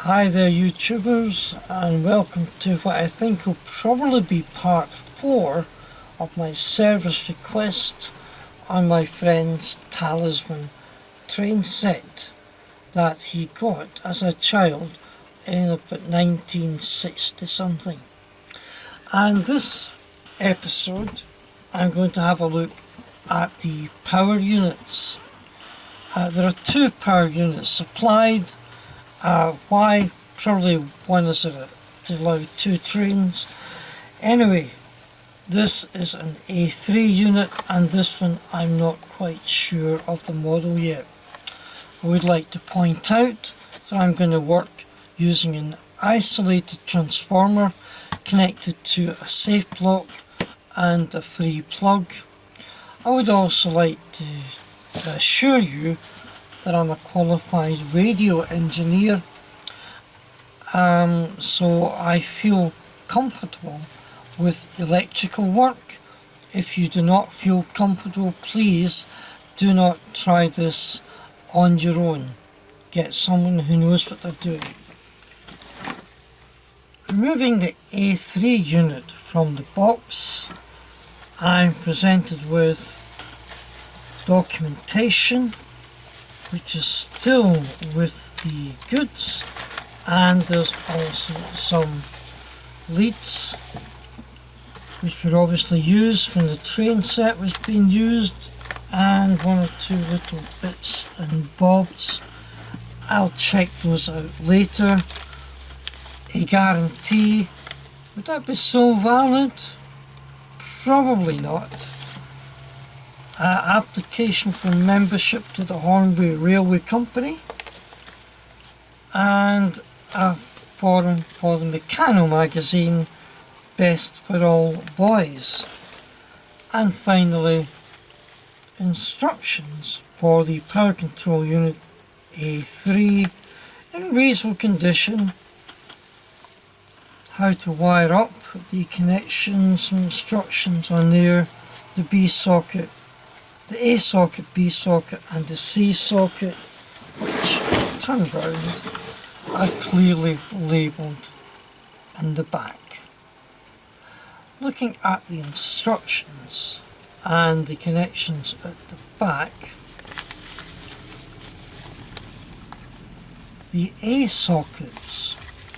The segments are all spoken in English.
Hi there YouTubers, and welcome to what I think will probably be part 4 of my service request on my friend's Talisman train set that he got as a child in about 1960 something. And this episode I'm going to have a look at the power units. There are 2 power units supplied. Why? Probably one is to allow 2 trains. Anyway, this is an A3 unit, and this one I'm not quite sure of the model yet. I would like to point out that I'm going to work using an isolated transformer connected to a safe block and a free plug. I would also like to assure you that I'm a qualified radio engineer, so I feel comfortable with electrical work. If you do not feel comfortable, please do not try this on your own. Get someone who knows what they're doing. Removing the A3 unit from the box, I'm presented with documentation, which is still with the goods, and there's also some leads which were obviously used when the train set was being used, and 1 or 2 little bits and bobs. I'll check those out later. A guarantee, would that be so valid? Probably not. Application for membership to the Hornby Railway Company, and a forum for the Mechano magazine, Best for All Boys, and finally instructions for the power control unit A3 in reasonable condition, how to wire up the connections and instructions on there, the B socket, the A socket, B socket and the C socket, which, turned round, are clearly labelled in the back. Looking at the instructions and the connections at the back, the A sockets,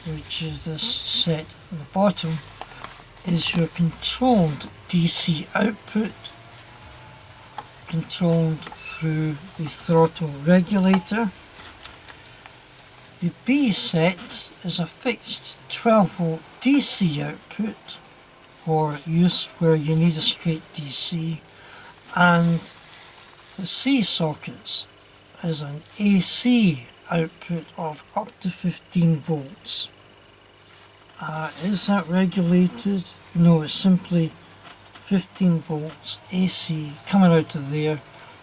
which is this set at the bottom, is your controlled DC output, controlled through the throttle regulator. The B set is a fixed 12 volt DC output for use where you need a straight DC, and the C sockets is an AC output of up to 15 volts. Is that regulated? No, it's simply 15 volts AC coming out of there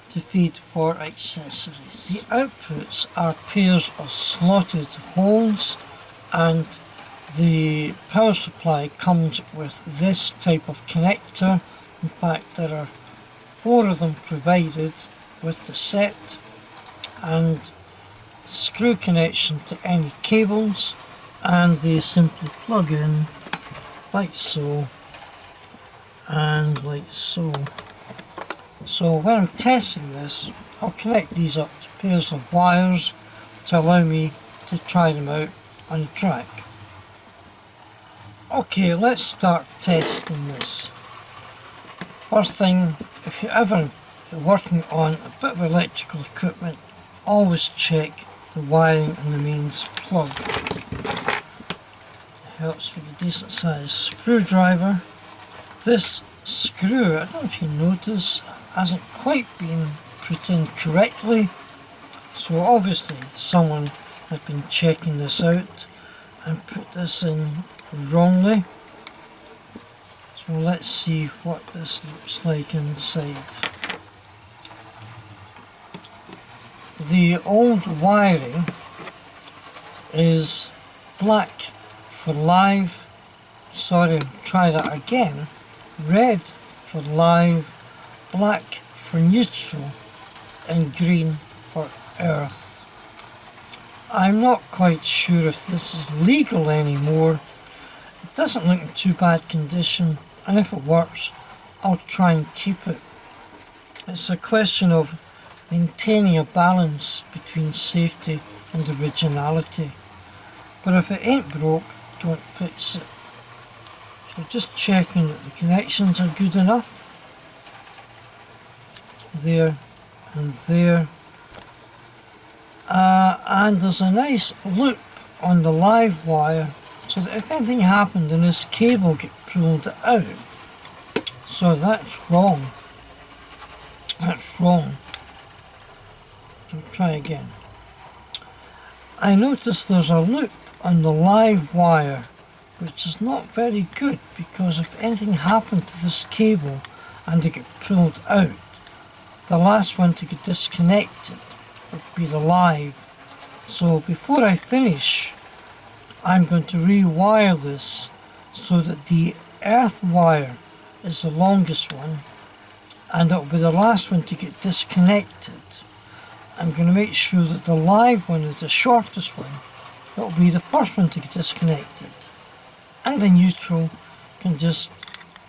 to feed for accessories. The outputs are pairs of slotted holes, and the power supply comes with this type of connector. In fact, there are 4 of them provided with the set, and screw connection to any cables, and they simply plug in like so and like so. So when I'm testing this, I'll connect these up to pairs of wires to allow me to try them out on the track. Okay, let's start testing this. First thing, if you're ever working on a bit of electrical equipment, always check the wiring and the mains plug. It helps with a decent sized screwdriver. This screw, I don't know if you notice, hasn't quite been put in correctly, so obviously someone has been checking this out and put this in wrongly. So let's see what this looks like inside. The old wiring is black for live, sorry, try that again, red for live, black for neutral and green for earth. I'm not quite sure if this is legal anymore. It doesn't look in too bad condition, and if it works, I'll try and keep it. It's a question of maintaining a balance between safety and originality. But if it ain't broke, don't fix it. So just checking that the connections are good enough. There and there. And there's a nice loop on the live wire so that if anything happened and this cable get pulled out. So that's wrong. That's wrong. So try again. I notice there's a loop on the live wire which is not very good, because if anything happened to this cable and it get pulled out, the last one to get disconnected would be the live. So before I finish, I'm going to rewire this so that the earth wire is the longest one and it will be the last one to get disconnected. I'm going to make sure that the live one is the shortest one. It will be the first one to get disconnected, and the neutral can just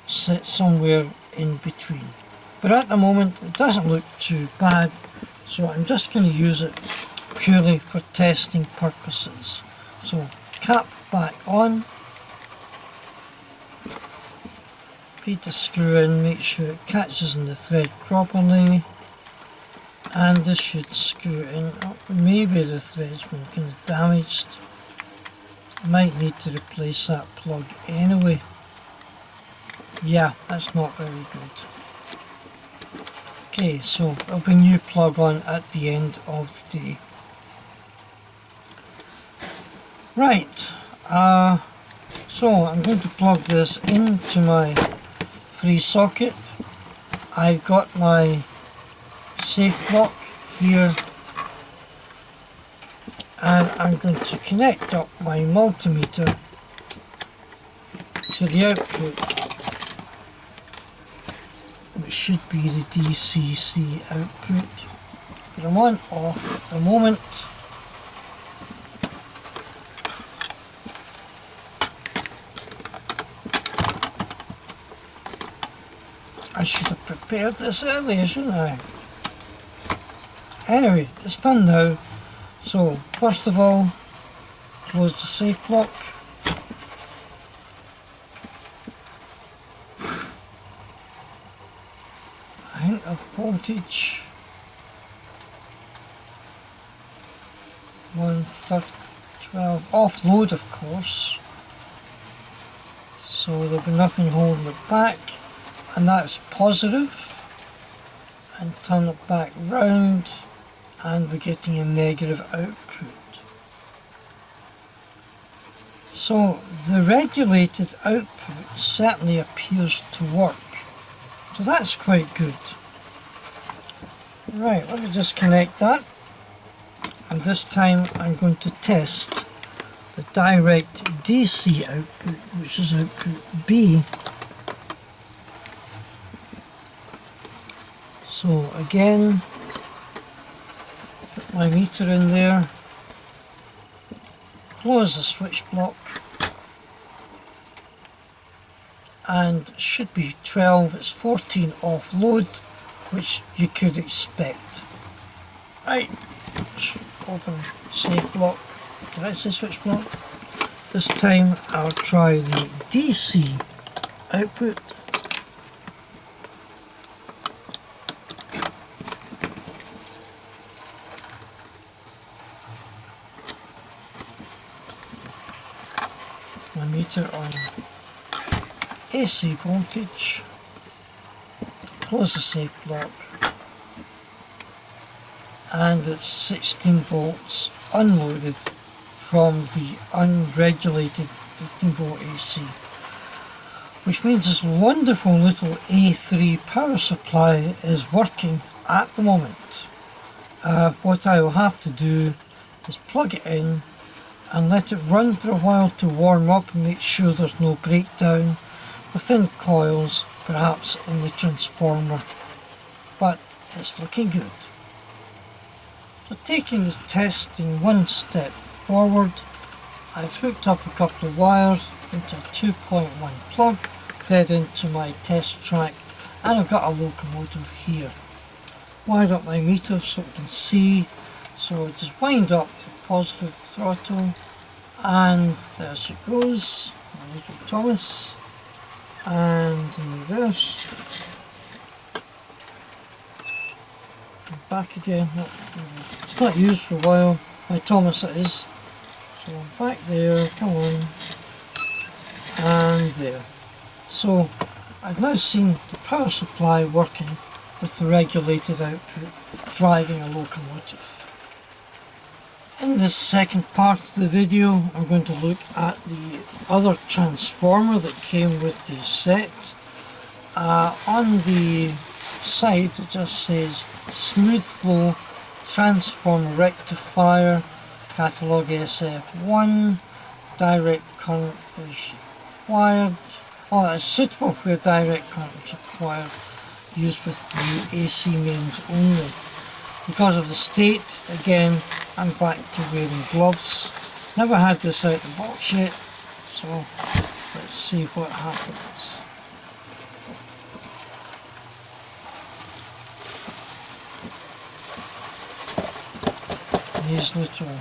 sit somewhere in between. But at the moment it doesn't look too bad, so I'm just going to use it purely for testing purposes. So cap back on, feed the screw in, make sure it catches in the thread properly, and this should screw in. Oh, maybe the thread's been kind of damaged. I might need to replace that plug anyway. Yeah, that's not very good. Okay, so there'll be a new plug on at the end of the day. Right, so I'm going to plug this into my free socket. I've got my safe block here, and I'm going to connect up my multimeter to the output, which should be the DCC output. But I'm on off at the moment. I should have prepared this earlier, shouldn't I? Anyway, it's done now. So, first of all, close the safe block. I think the voltage 1/12 offload, of course. So there'll be nothing holding it back, and that's positive. And turn it back round, and we're getting a negative output. So the regulated output certainly appears to work. So that's quite good. Right, let me just connect that. And this time I'm going to test the direct DC output, which is output B. So again, put my meter in there, close the switch block, and it should be 12, it's 14 offload, which you could expect. Right, open safe block, did I say switch block? This time I'll try the DC output. My meter on AC voltage, close the safe block, and it's 16 volts unloaded from the unregulated 15 volt AC, which means this wonderful little A3 power supply is working at the moment. What I will have to do is plug it in and let it run for a while to warm up and make sure there's no breakdown within coils, perhaps in the transformer, but it's looking good. So taking the testing one step forward, I've hooked up a couple of wires into a 2.1 plug fed into my test track, and I've got a locomotive here. Wired up my meter so we can see. So I just wind up the positive throttle, and there she goes, my little Thomas, and in reverse, and back again. It's not used for a while, my Thomas it is. So back there, come on, and there. So I've now seen the power supply working with the regulated output driving a locomotive. In this second part of the video, I'm going to look at the other transformer that came with the set. On the side it just says SmoothFlow Transformer Rectifier, Catalog SF1, direct current is required. Oh, it's suitable where direct current is required, used with the AC mains only. Because of the state, again, I'm back to wearing gloves. Never had this out of the box yet, so let's see what happens. These little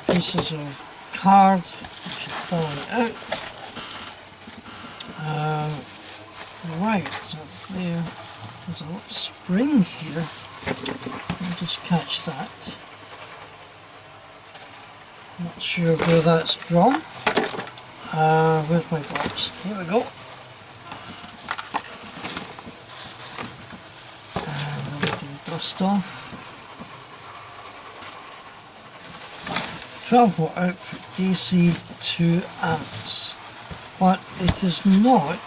pieces of card which are falling out. Right, that's there. There's a little spring here. I'll just catch that. Not sure where that's from. Where's my box? Here we go. And a little dust off. 12 volt output DC 2 amps. But it is not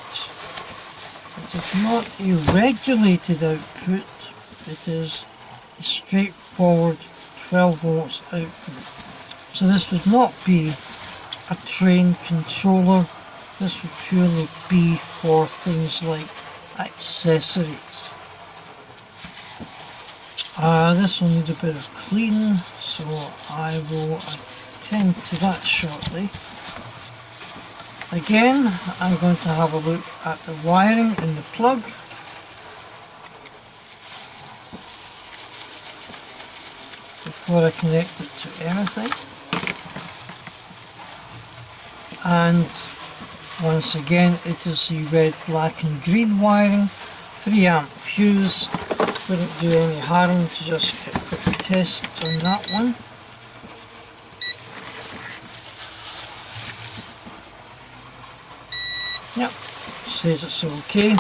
a regulated output, it is a straightforward 12 volts output. So this would not be a train controller, this would purely be for things like accessories. This will need a bit of cleaning, so I will attend to that shortly. Again, I'm going to have a look at the wiring in the plug. Before I connect it to anything. And once again, it is the red, black and green wiring. 3 amp fuse. Wouldn't do any harm to just get a quick test on that one. Yep, it says it's okay.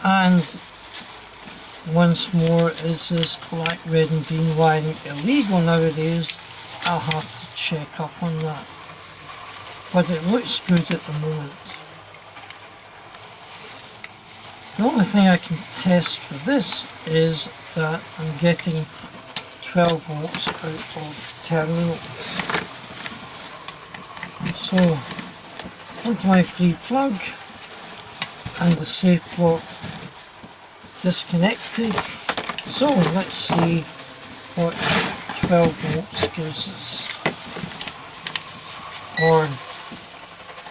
And once more, is this black, red and green wiring illegal nowadays? I'll have to check up on that. But it looks good at the moment. The only thing I can test for this is that I'm getting 12 volts out of terminals. So, into my free plug, and the safe block disconnected. So let's see what 12 volts gives us, or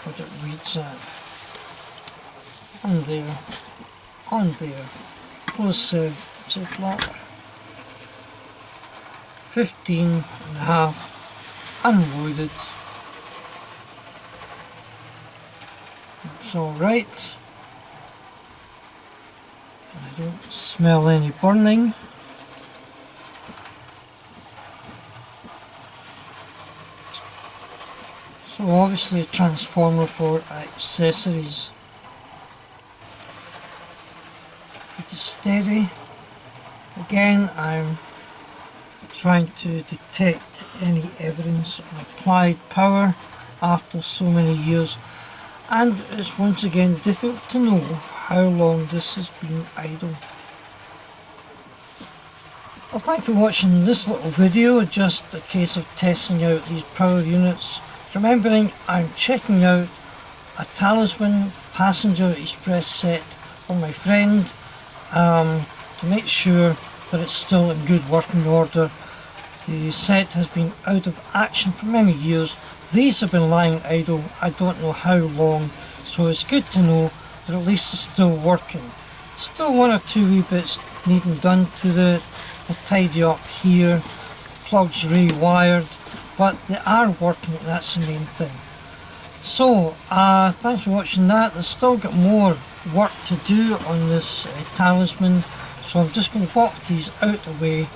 what it reads at. On there, close safe block, 15.5, unloaded. It's alright. I don't smell any burning. So obviously a transformer for accessories. Pretty steady. Again, I'm trying to detect any evidence of applied power after so many years, and it's once again difficult to know how long this has been idle. Well, thank you for watching this little video, just a case of testing out these power units. Remembering I'm checking out a Talisman passenger express set for my friend, to make sure that it's still in good working order. The set has been out of action for many years. These have been lying idle I don't know how long, so it's good to know that at least it's still working. Still one or two wee bits needing done to it. We'll tidy up here, plugs rewired, but they are working, that's the main thing. So, thanks for watching that. I've still got more work to do on this Talisman, so I'm just going to walk these out the way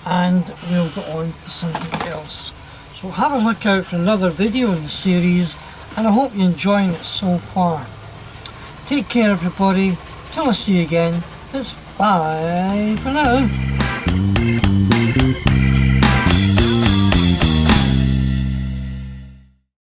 and we'll go on to something else. So have a look out for another video in the series, and I hope you're enjoying it so far. Take care everybody, till I see you again, it's bye for now.